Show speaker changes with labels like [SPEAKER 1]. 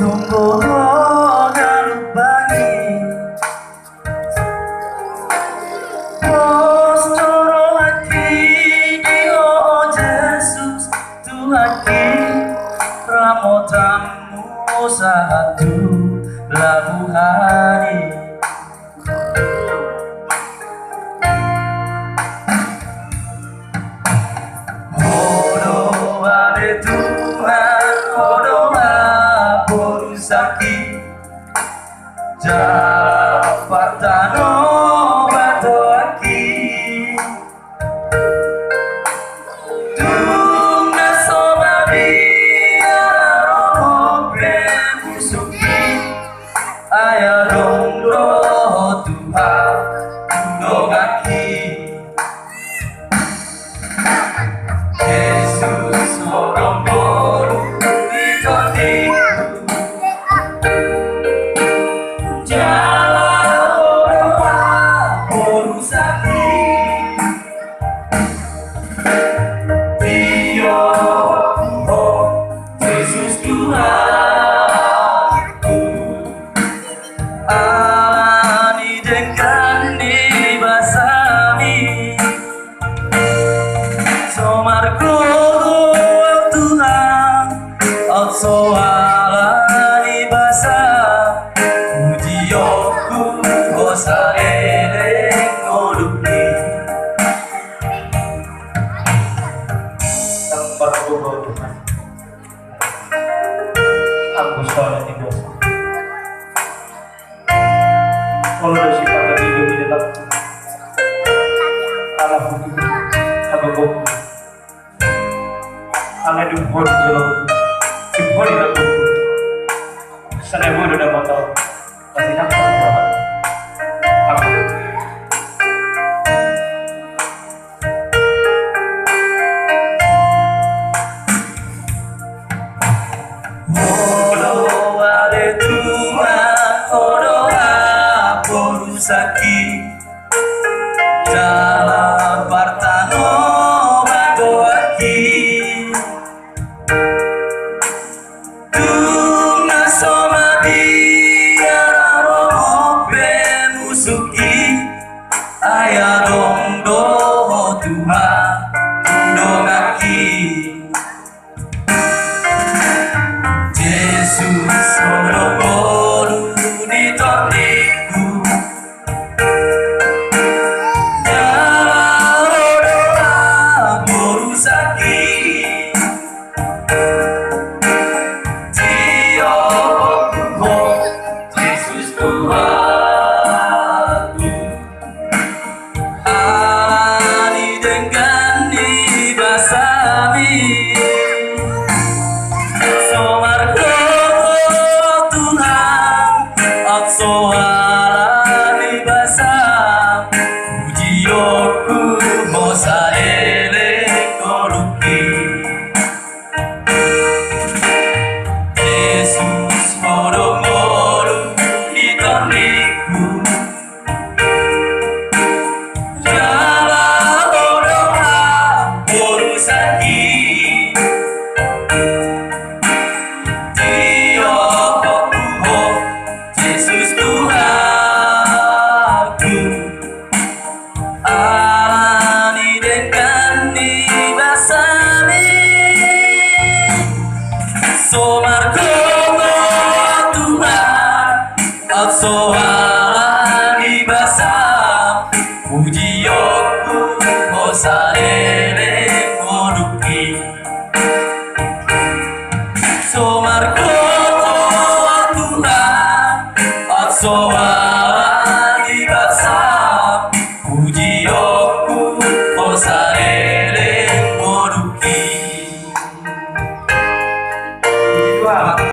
[SPEAKER 1] Tunggu bagi Os coro hati oh Yesus Tuhanki Ramotamu satu labuhani Odo ade Tuhan Odo sakit Japartano bato aki Tunga somadi Araromo musuki Ayarong roh Tuhan Tundong aki Yesus orang boru Ditoni soalani basa ujiyoku osa eleng ngolukni
[SPEAKER 2] Sampai bobo Tuhan aku soalnya di dosa kalau dosa pada hidup di dalam Allah butuh aku bobo Allah duhur jelo duhur di dalam sana bodo udah bakal masih nampak berapa aku
[SPEAKER 1] sakit dalam partano bato aki Tunga somadi araromo musuki ayadong doho Tuhan tundong aki Yesus orang ditoniku soalani basa ujiyoku mosa eleng ngoluki Yesus moro-moro ditoniku dalam doa sakit Yesus Tuhanku Alani dengan dibasami Somarkomo Tuhan Alani basam Ujiyoku Osa eleng ngoduki Somarkomo Tuhan soalani basa ujiyoku osa eleng ngoduki